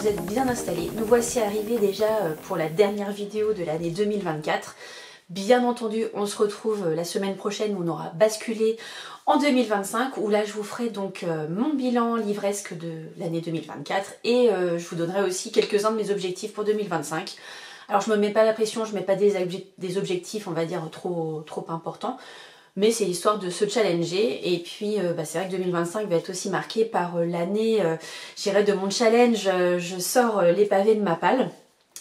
vous êtes bien installés. Nous voici arrivés déjà pour la dernière vidéo de l'année 2024. Bien entendu, on se retrouve la semaine prochaine où on aura basculé en 2025, où là je vous ferai donc mon bilan livresque de l'année 2024 et je vous donnerai aussi quelques-uns de mes objectifs pour 2025. Alors je me mets pas la pression, je mets pas des objectifs on va dire trop importants, mais c'est l'histoire de se challenger. Et puis c'est vrai que 2025 va être aussi marqué par l'année, je dirais, de mon challenge. Je sors les pavés de ma palle.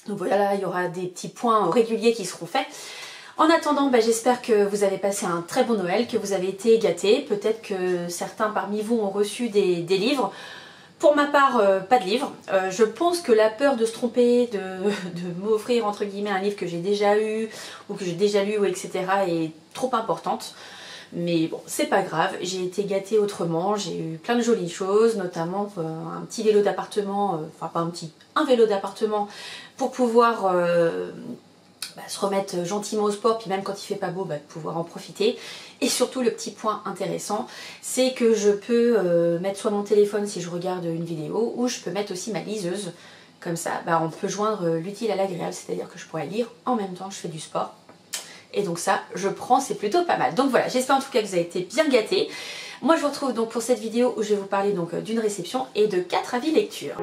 Donc voilà, là, il y aura des petits points réguliers qui seront faits. En attendant, j'espère que vous avez passé un très bon Noël, que vous avez été gâtés. Peut-être que certains parmi vous ont reçu des livres. Pour ma part, pas de livre. Je pense que la peur de se tromper, de m'offrir entre guillemets un livre que j'ai déjà eu ou que j'ai déjà lu, etc. est trop importante. Mais bon, c'est pas grave, j'ai été gâtée autrement, j'ai eu plein de jolies choses, notamment un petit vélo d'appartement, enfin pas un vélo d'appartement pour pouvoir se remettre gentiment au sport, puis même quand il fait pas beau, de pouvoir en profiter. Et surtout le petit point intéressant, c'est que je peux mettre soit mon téléphone si je regarde une vidéo, ou je peux mettre aussi ma liseuse. Comme ça, on peut joindre l'utile à l'agréable, c'est-à-dire que je pourrais lire en même temps que je fais du sport. Et donc ça, je prends, c'est plutôt pas mal. Donc voilà, j'espère en tout cas que vous avez été bien gâtés. Moi je vous retrouve donc pour cette vidéo où je vais vous parler donc d'une réception et de 4 avis lecture.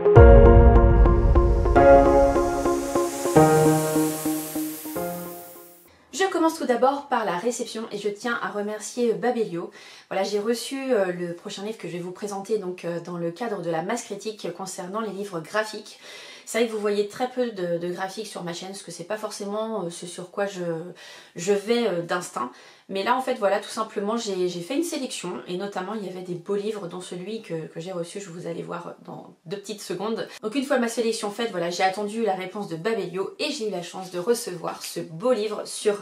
Je commence tout d'abord par la réception et je tiens à remercier Babelio. Voilà, j'ai reçu le prochain livre que je vais vous présenter donc dans le cadre de la masse critique concernant les livres graphiques. C'est vrai que vous voyez très peu de graphiques sur ma chaîne, parce que c'est pas forcément ce sur quoi je vais d'instinct. Mais là en fait voilà, tout simplement j'ai fait une sélection et notamment il y avait des beaux livres dont celui que j'ai reçu, je vous allez voir dans 2 petites secondes. Donc une fois ma sélection faite, voilà, j'ai attendu la réponse de Babelio et j'ai eu la chance de recevoir ce beau livre sur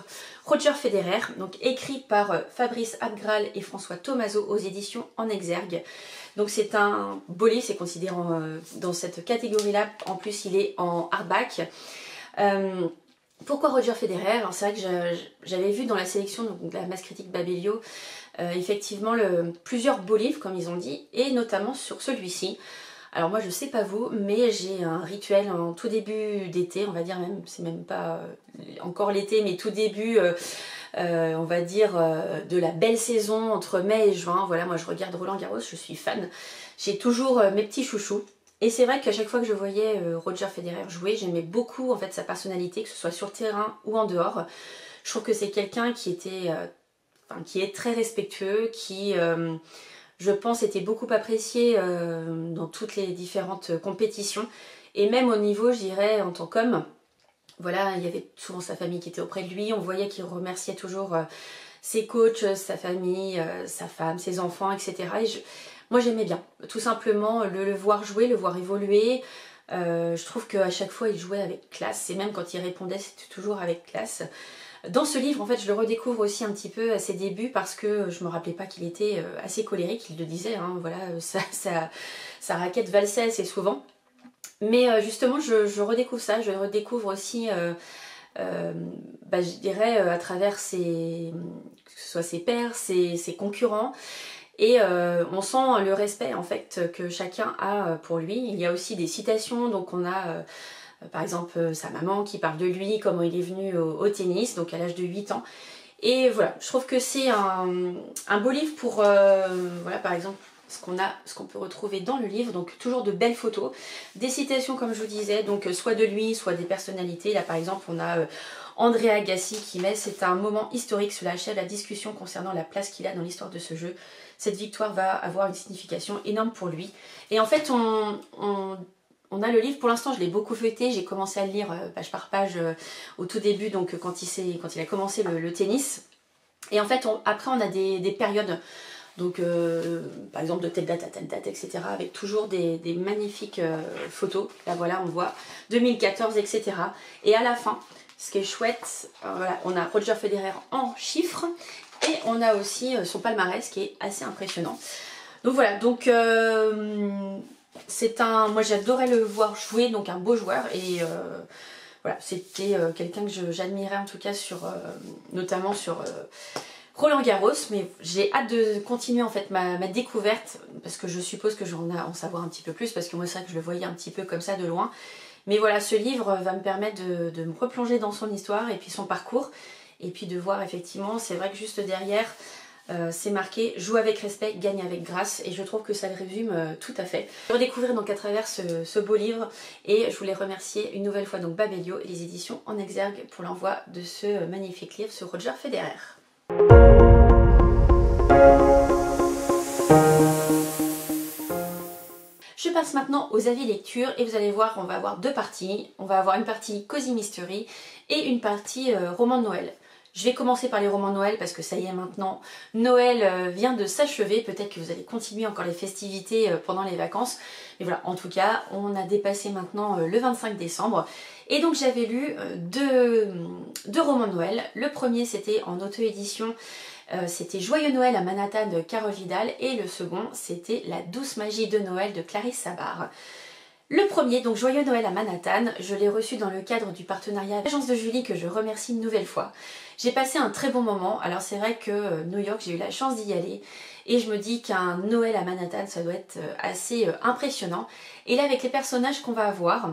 Roger Federer, donc écrit par Fabrice Abgral et François Thomazeau aux éditions En Exergue. Donc c'est un beau livre, c'est considéré dans cette catégorie-là. En plus, il est en hardback. Pourquoi Roger Federer? Alors c'est vrai que j'avais vu dans la sélection de la masse critique Babelio effectivement plusieurs beaux livres, comme ils ont dit, et notamment sur celui-ci. Alors moi je sais pas vous, mais j'ai un rituel en tout début d'été, on va dire même, c'est même pas encore l'été, mais tout début... on va dire de la belle saison entre mai et juin. Voilà, moi je regarde Roland Garros, je suis fan. J'ai toujours mes petits chouchous. Et c'est vrai qu'à chaque fois que je voyais Roger Federer jouer, j'aimais beaucoup en fait sa personnalité, que ce soit sur le terrain ou en dehors. Je trouve que c'est quelqu'un qui est très respectueux, qui je pense était beaucoup apprécié dans toutes les différentes compétitions. Et même au niveau, je dirais, en tant qu'homme. Voilà, il y avait souvent sa famille qui était auprès de lui, on voyait qu'il remerciait toujours ses coachs, sa famille, sa femme, ses enfants, etc. Et moi j'aimais bien, tout simplement le voir jouer, le voir évoluer. Je trouve qu'à chaque fois il jouait avec classe, et même quand il répondait c'était toujours avec classe. Dans ce livre en fait je le redécouvre aussi un petit peu à ses débuts, parce que je me rappelais pas qu'il était assez colérique, il le disait, hein, voilà, sa raquette valsait assez souvent. Mais justement, je redécouvre ça, je redécouvre aussi, je dirais, à travers que ce soit ses pairs, ses concurrents. Et on sent le respect en fait que chacun a pour lui. Il y a aussi des citations, donc on a par exemple sa maman qui parle de lui, comment il est venu au tennis, donc à l'âge de 8 ans. Et voilà, je trouve que c'est un beau livre pour, voilà, par exemple, ce qu'on peut retrouver dans le livre, donc toujours de belles photos, des citations comme je vous disais, donc soit de lui, soit des personnalités. Là par exemple on a André Agassi qui met: c'est un moment historique, cela achève la discussion concernant la place qu'il a dans l'histoire de ce jeu. Cette victoire va avoir une signification énorme pour lui. Et en fait on a le livre, pour l'instant je l'ai beaucoup feuilleté, j'ai commencé à le lire page par page au tout début, donc quand il a commencé le tennis. Et en fait après on a des périodes. Donc par exemple de telle date à telle date, etc. avec toujours des magnifiques photos. Là voilà, on voit 2014, etc. Et à la fin, ce qui est chouette, voilà, on a Roger Federer en chiffres et on a aussi son palmarès qui est assez impressionnant. Donc voilà, donc moi j'adorais le voir jouer, donc un beau joueur. Et voilà, c'était quelqu'un que j'admirais en tout cas notamment sur Roland-Garros, mais j'ai hâte de continuer en fait ma découverte parce que je suppose que je vais en savoir un petit peu plus parce que moi c'est vrai que je le voyais un petit peu comme ça de loin. Mais voilà, ce livre va me permettre de me replonger dans son histoire et puis son parcours et puis de voir effectivement, c'est vrai que juste derrière c'est marqué « Joue avec respect, gagne avec grâce » et je trouve que ça le résume tout à fait. Je vais redécouvrir donc à travers ce beau livre et je voulais remercier une nouvelle fois donc Babelio et les éditions En Exergue pour l'envoi de ce magnifique livre sur Roger Federer. Je passe maintenant aux avis lecture et vous allez voir, on va avoir deux parties. On va avoir une partie Cozy Mystery et une partie roman de Noël. Je vais commencer par les romans de Noël parce que ça y est maintenant, Noël vient de s'achever. Peut-être que vous allez continuer encore les festivités pendant les vacances. Mais voilà, en tout cas, on a dépassé maintenant le 25 décembre. Et donc j'avais lu deux romans de Noël. Le premier c'était en auto-édition. C'était Joyeux Noël à Manhattan de Carole Vidal et le second c'était La douce magie de Noël de Clarisse Sabar. Le premier, donc Joyeux Noël à Manhattan, je l'ai reçu dans le cadre du partenariat avec l'agence de Julie que je remercie une nouvelle fois. J'ai passé un très bon moment, alors c'est vrai que New York j'ai eu la chance d'y aller et je me dis qu'un Noël à Manhattan ça doit être assez impressionnant. Et là avec les personnages qu'on va avoir,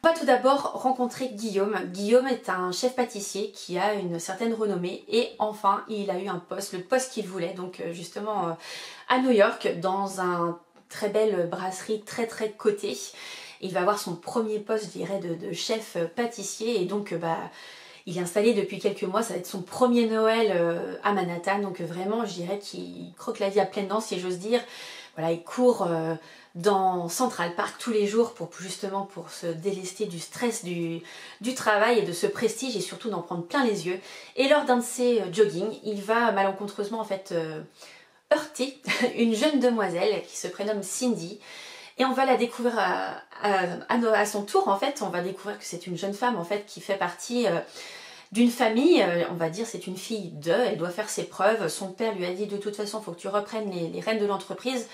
on va tout d'abord rencontrer Guillaume. Guillaume est un chef pâtissier qui a une certaine renommée et enfin il a eu un poste, le poste qu'il voulait, donc justement à New York dans un très belle brasserie très cotée. Il va avoir son premier poste, je dirais, de chef pâtissier et donc il est installé depuis quelques mois, ça va être son premier Noël à Manhattan, donc vraiment je dirais qu'il croque la vie à pleines dents si j'ose dire. Voilà, il court dans Central Park tous les jours pour justement pour se délester du stress du travail et de ce prestige et surtout d'en prendre plein les yeux. Et lors d'un de ses joggings, il va malencontreusement en fait heurter une jeune demoiselle qui se prénomme Cindy. Et on va la découvrir à son tour en fait, on va découvrir que c'est une jeune femme en fait qui fait partie d'une famille, on va dire c'est une fille elle doit faire ses preuves, son père lui a dit de toute façon il faut que tu reprennes les rênes de l'entreprise.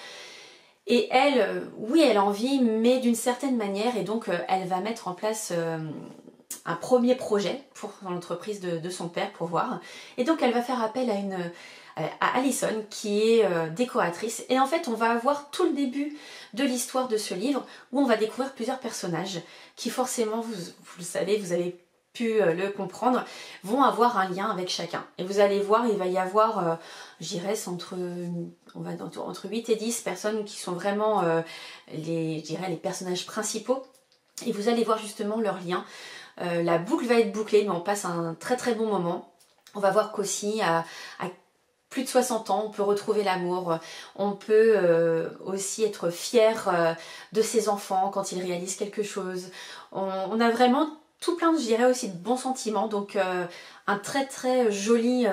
Et elle, oui elle a envie mais d'une certaine manière et donc elle va mettre en place un premier projet pour l'entreprise de son père pour voir. Et donc elle va faire appel à Alison qui est décoratrice et en fait on va avoir tout le début de l'histoire de ce livre où on va découvrir plusieurs personnages qui forcément, vous le savez, vous avez pu le comprendre, vont avoir un lien avec chacun. Et vous allez voir, il va y avoir, je dirais, entre 8 et 10 personnes qui sont vraiment les personnages principaux. Et vous allez voir justement leurs liens. La boucle va être bouclée, mais on passe un très bon moment. On va voir qu'aussi à plus de 60 ans, on peut retrouver l'amour, on peut aussi être fier de ses enfants quand ils réalisent quelque chose. On a vraiment tout plein, je dirais aussi, de bons sentiments, donc un très joli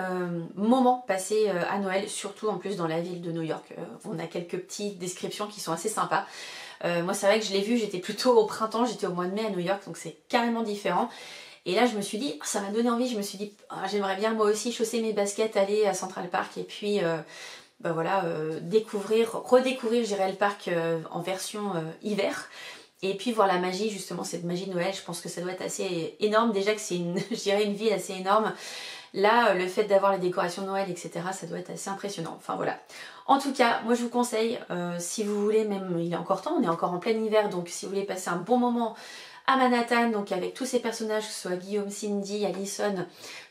moment passé à Noël, surtout en plus dans la ville de New York. On a quelques petites descriptions qui sont assez sympas. Moi c'est vrai que je l'ai vu, j'étais plutôt au printemps, j'étais au mois de mai à New York, donc c'est carrément différent. Et là je me suis dit, ça m'a donné envie, je me suis dit, j'aimerais bien moi aussi chausser mes baskets, aller à Central Park et puis voilà, redécouvrir, je dirais, le parc en version hiver. Et puis voir la magie, justement, cette magie de Noël, je pense que ça doit être assez énorme. Déjà que c'est je dirais une ville assez énorme. Là, le fait d'avoir les décorations de Noël, etc., ça doit être assez impressionnant. Enfin voilà. En tout cas, moi je vous conseille, si vous voulez, même il est encore temps, on est encore en plein hiver, donc si vous voulez passer un bon moment à Manhattan, donc avec tous ces personnages, que ce soit Guillaume, Cindy, Alison,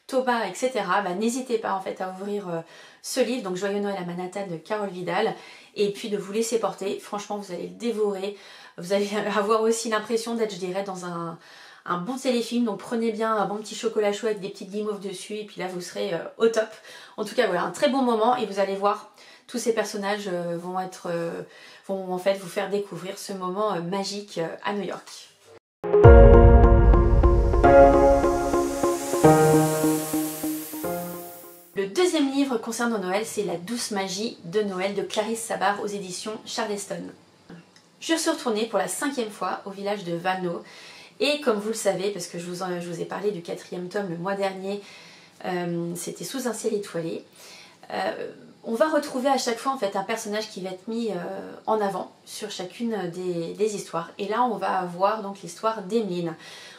Toba, etc., n'hésitez pas en fait à ouvrir ce livre, donc Joyeux Noël à Manhattan de Carole Vidal, et puis de vous laisser porter. Franchement, vous allez le dévorer. Vous allez avoir aussi l'impression d'être, je dirais, dans un bon téléfilm. Donc prenez bien un bon petit chocolat chaud avec des petites guimauves dessus, et puis là vous serez au top. En tout cas, voilà, un très bon moment, et vous allez voir, tous ces personnages vont en fait vous faire découvrir ce moment magique à New York. Le deuxième livre concernant Noël, c'est La douce magie de Noël de Clarisse Sabar aux éditions Charleston. Je suis retournée pour la 5e fois au village de Vano et comme vous le savez, parce que je vous ai parlé du 4e tome le mois dernier, c'était Sous un ciel étoilé, on va retrouver à chaque fois en fait un personnage qui va être mis en avant sur chacune des histoires. Et là on va avoir donc l'histoire d'Emeline.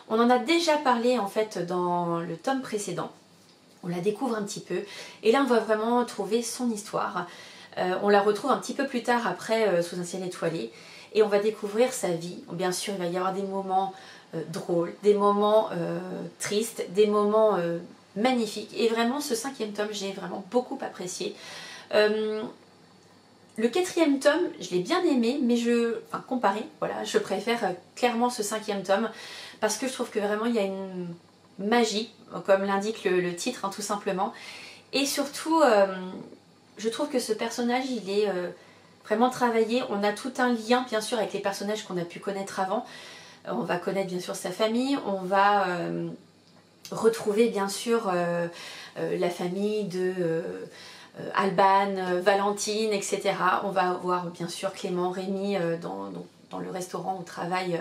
On en a déjà parlé en fait dans le tome précédent. on la découvre un petit peu. Et là on va vraiment trouver son histoire. On la retrouve un petit peu plus tard après Sous un ciel étoilé. Et on va découvrir sa vie. Bien sûr, il va y avoir des moments drôles, des moments tristes, des moments magnifiques. Et vraiment, ce 5e tome, j'ai vraiment beaucoup apprécié. Le 4e tome, je l'ai bien aimé, mais comparé, voilà, je préfère clairement ce 5e tome parce que je trouve que vraiment il y a une magie, comme l'indique le titre, hein, tout simplement. Et surtout, je trouve que ce personnage, il est vraiment travaillé. On a tout un lien, bien sûr, avec les personnages qu'on a pu connaître avant. On va connaître, bien sûr, sa famille. On va retrouver, bien sûr, la famille de Alban, Valentine, etc. On va avoir, bien sûr, Clément, Rémi dans le restaurant où travaille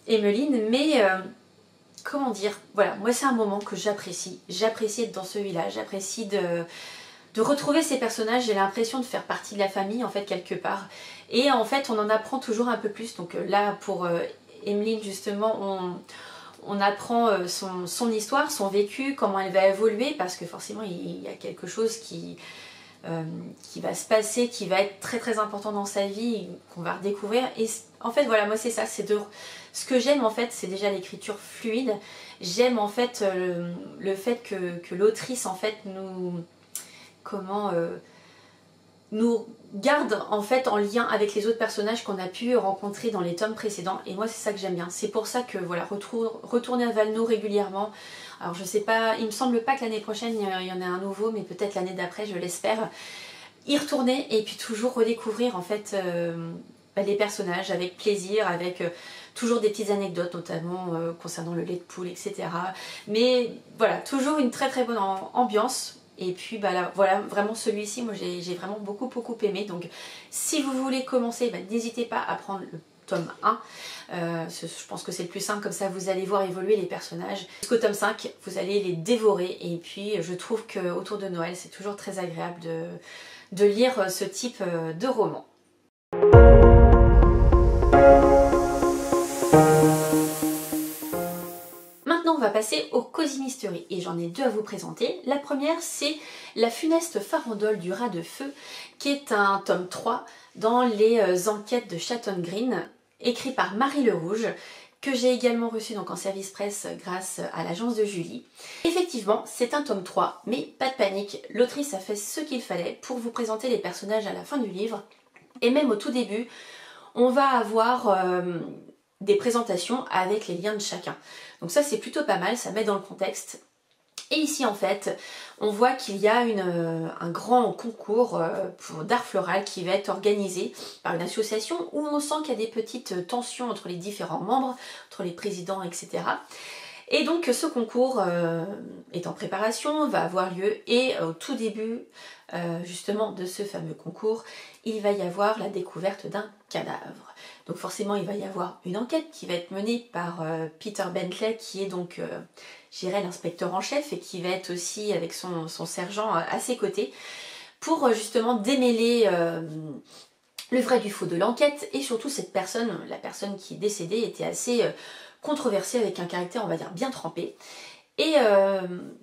Emmeline. Mais comment dire, voilà, moi c'est un moment que j'apprécie. J'apprécie être dans ce village, j'apprécie de retrouver ces personnages. J'ai l'impression de faire partie de la famille, en fait, quelque part. Et en fait, on en apprend toujours un peu plus. Donc là, pour Emmeline, justement, on apprend son histoire, son vécu, comment elle va évoluer, parce que forcément, il y a quelque chose qui va se passer, qui va être très très important dans sa vie, qu'on va redécouvrir. Et en fait, voilà, moi c'est ça, ce que j'aime, en fait, c'est déjà l'écriture fluide. J'aime, en fait, le fait que l'autrice, en fait, nous garde, en fait, en lien avec les autres personnages qu'on a pu rencontrer dans les tomes précédents. Et moi, c'est ça que j'aime bien. C'est pour ça que, voilà, retourner à Valenod régulièrement. Alors, je sais pas, il me semble pas que l'année prochaine, il y en a un nouveau, mais peut-être l'année d'après, je l'espère. Y retourner et puis toujours redécouvrir, en fait, les personnages avec plaisir, avec toujours des petites anecdotes, notamment concernant le lait de poule, etc. Mais voilà, toujours une très très bonne ambiance. Et puis bah là, voilà, vraiment celui-ci, moi j'ai vraiment beaucoup aimé. Donc si vous voulez commencer, bah, n'hésitez pas à prendre le tome 1. Je pense que c'est le plus simple, comme ça vous allez voir évoluer les personnages. Jusqu'au tome 5, vous allez les dévorer. Et puis je trouve qu'autour de Noël, c'est toujours très agréable de lire ce type de roman. Maintenant, on va passer au Cozy Mystery et j'en ai deux à vous présenter. La première, c'est La funeste farandole du rat de feu, qui est un tome 3 dans les enquêtes de Chatton Green, écrit par Marie Le Rouge, que j'ai également reçu donc en service presse grâce à l'agence de Julie. Effectivement, c'est un tome 3, mais pas de panique, l'autrice a fait ce qu'il fallait pour vous présenter les personnages à la fin du livre. Et même au tout début, on va avoir des présentations avec les liens de chacun. Donc ça c'est plutôt pas mal, ça met dans le contexte. Et ici en fait, on voit qu'il y a un grand concours d'art floral qui va être organisé par une association où on sent qu'il y a des petites tensions entre les différents membres, entre les présidents, etc. Et donc ce concours est en préparation, va avoir lieu et au tout début justement de ce fameux concours, il va y avoir la découverte d'un cadavre. Donc forcément il va y avoir une enquête qui va être menée par Peter Bentley qui est donc je dirais l'inspecteur en chef et qui va être aussi avec son sergent à ses côtés pour justement démêler le vrai du faux de l'enquête. Et surtout cette personne, la personne qui est décédée, était assez controversée avec un caractère on va dire bien trempé. Et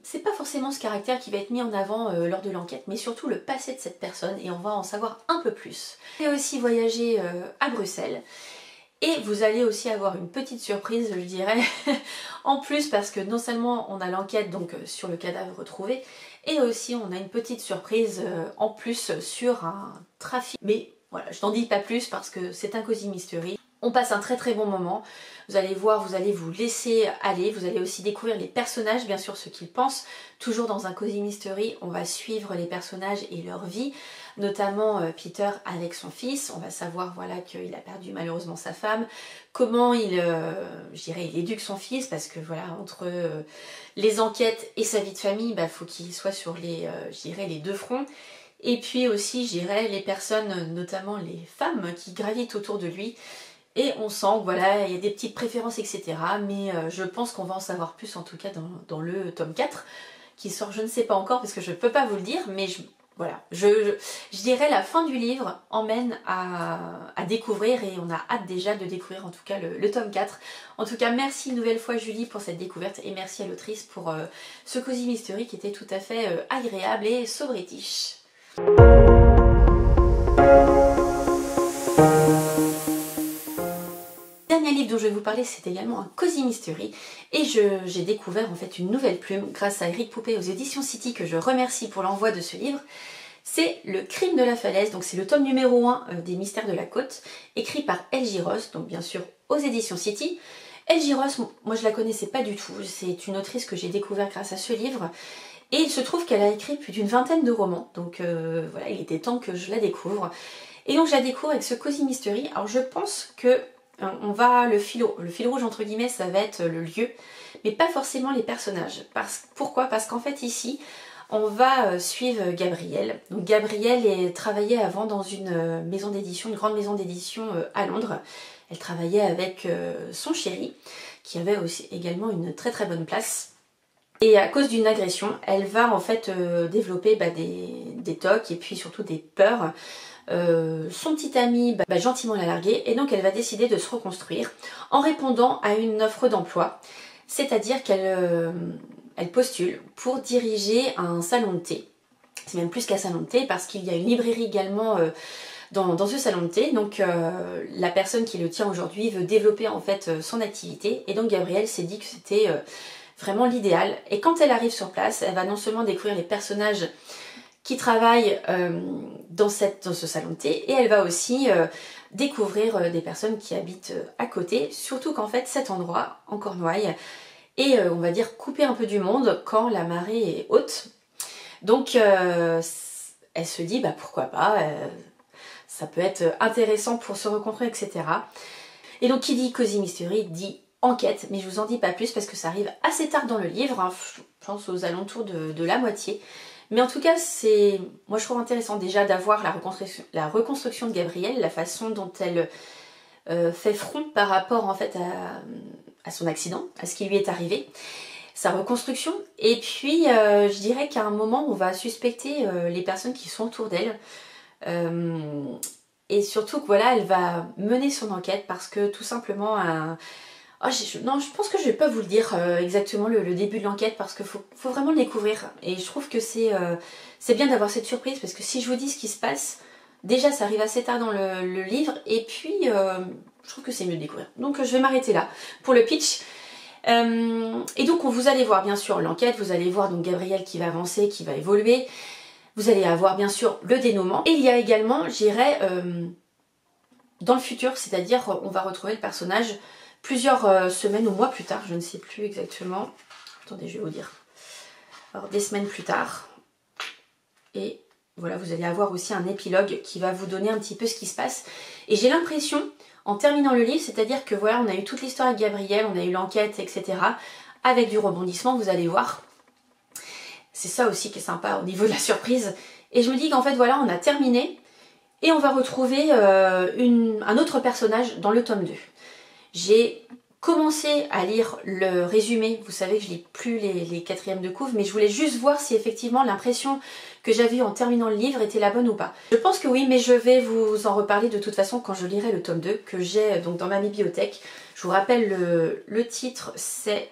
c'est pas forcément ce caractère qui va être mis en avant lors de l'enquête, mais surtout le passé de cette personne, et on va en savoir un peu plus. Vous allez aussi voyager à Bruxelles, et vous allez aussi avoir une petite surprise, je dirais, en plus, parce que non seulement on a l'enquête donc sur le cadavre retrouvé, et aussi on a une petite surprise en plus sur un trafic. Mais voilà, je n'en dis pas plus parce que c'est un Cozy Mystery. On passe un très très bon moment, vous allez voir, vous allez vous laisser aller, vous allez aussi découvrir les personnages, bien sûr ce qu'ils pensent. Toujours dans un Cozy Mystery, on va suivre les personnages et leur vie, notamment Peter avec son fils. On va savoir voilà qu'il a perdu malheureusement sa femme, comment il éduque son fils, parce que voilà, entre les enquêtes et sa vie de famille, bah, faut qu'il soit sur les deux fronts. Et puis aussi, je dirais, les personnes, notamment les femmes qui gravitent autour de lui. Et on sent que voilà, il y a des petites préférences, etc. Mais je pense qu'on va en savoir plus en tout cas dans le tome 4 qui sort, je ne sais pas encore parce que je ne peux pas vous le dire, mais voilà, je dirais la fin du livre emmène à découvrir et on a hâte déjà de découvrir en tout cas le tome 4. En tout cas, merci une nouvelle fois Julie pour cette découverte et merci à l'autrice pour ce Cozy Mystery qui était tout à fait agréable et so british. Le dernier livre dont je vais vous parler, c'est également un Cozy Mystery et j'ai découvert en fait une nouvelle plume grâce à Eric Poupé aux éditions City que je remercie pour l'envoi de ce livre. C'est Le Crime de la Falaise, donc c'est le tome numéro 1 des Mystères de la Côte, écrit par L.J. Ross, donc bien sûr aux éditions City. L.J. Ross, moi je la connaissais pas du tout, c'est une autrice que j'ai découvert grâce à ce livre. Et il se trouve qu'elle a écrit plus d'une vingtaine de romans, donc voilà, il était temps que je la découvre. Et donc je la découvre avec ce Cozy Mystery. Alors je pense que le fil rouge entre guillemets, ça va être le lieu, mais pas forcément les personnages. Pourquoi? Parce qu'en fait ici, on va suivre Gabrielle. Donc Gabrielle travaillait avant dans une maison d'édition, une grande maison d'édition à Londres. Elle travaillait avec son chéri, qui avait aussi également une très très bonne place. Et à cause d'une agression, elle va en fait développer des tocs et puis surtout des peurs. Son petit ami gentiment l'a larguée et donc elle va décider de se reconstruire en répondant à une offre d'emploi, c'est-à-dire qu'elle postule pour diriger un salon de thé. C'est même plus qu'un salon de thé parce qu'il y a une librairie également dans ce salon de thé. Donc la personne qui le tient aujourd'hui veut développer en fait son activité et donc Gabrielle s'est dit que c'était vraiment l'idéal. Et quand elle arrive sur place, elle va non seulement découvrir les personnages qui travaillent dans ce salon de thé et elle va aussi découvrir des personnes qui habitent à côté, surtout qu'en fait cet endroit en Cornouailles est on va dire coupé un peu du monde quand la marée est haute. Donc elle se dit pourquoi pas, ça peut être intéressant pour se rencontrer, etc. Et donc qui dit Cozy Mystery dit enquête, mais je vous en dis pas plus parce que ça arrive assez tard dans le livre, hein, je pense aux alentours de la moitié. Mais en tout cas, moi je trouve intéressant déjà d'avoir la reconstruction de Gabrielle, la façon dont elle fait front par rapport en fait à son accident, à ce qui lui est arrivé, sa reconstruction. Et puis je dirais qu'à un moment on va suspecter les personnes qui sont autour d'elle. Et surtout que voilà, elle va mener son enquête parce que tout simplement non, je pense que je vais pas vous le dire exactement le début de l'enquête parce qu'il faut vraiment le découvrir. Et je trouve que c'est bien d'avoir cette surprise parce que si je vous dis ce qui se passe, déjà ça arrive assez tard dans le livre et puis je trouve que c'est mieux de découvrir. Donc je vais m'arrêter là pour le pitch. Et donc vous allez voir bien sûr l'enquête, vous allez voir donc Gabrielle qui va avancer, qui va évoluer. Vous allez avoir bien sûr le dénouement. Et il y a également, j'irai dans le futur, c'est-à-dire on va retrouver le personnage plusieurs semaines ou mois plus tard, je ne sais plus exactement. Attendez, je vais vous dire. Alors, des semaines plus tard. Et voilà, vous allez avoir aussi un épilogue qui va vous donner un petit peu ce qui se passe. Et j'ai l'impression, en terminant le livre, c'est-à-dire que voilà, on a eu toute l'histoire avec Gabrielle, on a eu l'enquête, etc. Avec du rebondissement, vous allez voir. C'est ça aussi qui est sympa au niveau de la surprise. Et je me dis qu'en fait, voilà, on a terminé. Et on va retrouver un autre personnage dans le tome 2. J'ai commencé à lire le résumé, vous savez que je lis plus les quatrièmes de couve, mais je voulais juste voir si effectivement l'impression que j'avais eue en terminant le livre était la bonne ou pas. Je pense que oui, mais je vais vous en reparler de toute façon quand je lirai le tome 2 que j'ai donc dans ma bibliothèque. Je vous rappelle le titre, c'est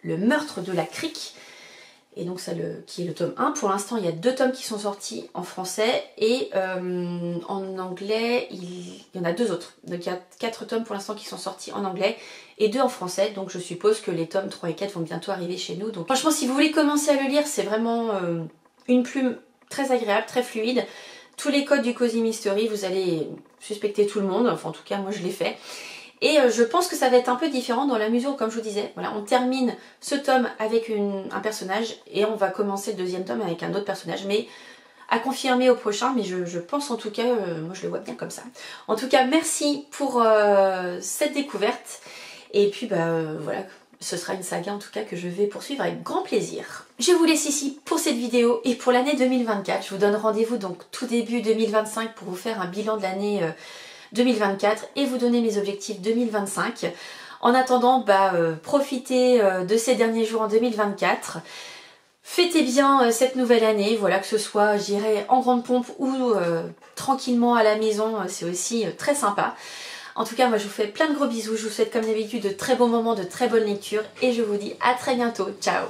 Le meurtre de la crique. Et donc ça qui est le tome 1. Pour l'instant, il y a 2 tomes qui sont sortis en français et en anglais, il y en a 2 autres. Donc il y a 4 tomes pour l'instant qui sont sortis en anglais et 2 en français. Donc je suppose que les tomes 3 et 4 vont bientôt arriver chez nous. Donc franchement, si vous voulez commencer à le lire, c'est vraiment une plume très agréable, très fluide. Tous les codes du Cozy Mystery, vous allez suspecter tout le monde. Enfin en tout cas, moi je l'ai fait. Et je pense que ça va être un peu différent dans la mesure où, comme je vous disais, voilà, on termine ce tome avec un personnage et on va commencer le deuxième tome avec un autre personnage, mais à confirmer au prochain, mais je pense en tout cas, moi je le vois bien comme ça. En tout cas, merci pour cette découverte et puis voilà, ce sera une saga en tout cas que je vais poursuivre avec grand plaisir. Je vous laisse ici pour cette vidéo et pour l'année 2024. Je vous donne rendez-vous donc tout début 2025 pour vous faire un bilan de l'année 2024 et vous donner mes objectifs 2025. En attendant, profitez de ces derniers jours en 2024. Fêtez bien cette nouvelle année, voilà, que ce soit, je dirais, en grande pompe ou tranquillement à la maison, c'est aussi très sympa. En tout cas, moi je vous fais plein de gros bisous, je vous souhaite comme d'habitude de très beaux moments, de très bonnes lectures et je vous dis à très bientôt. Ciao!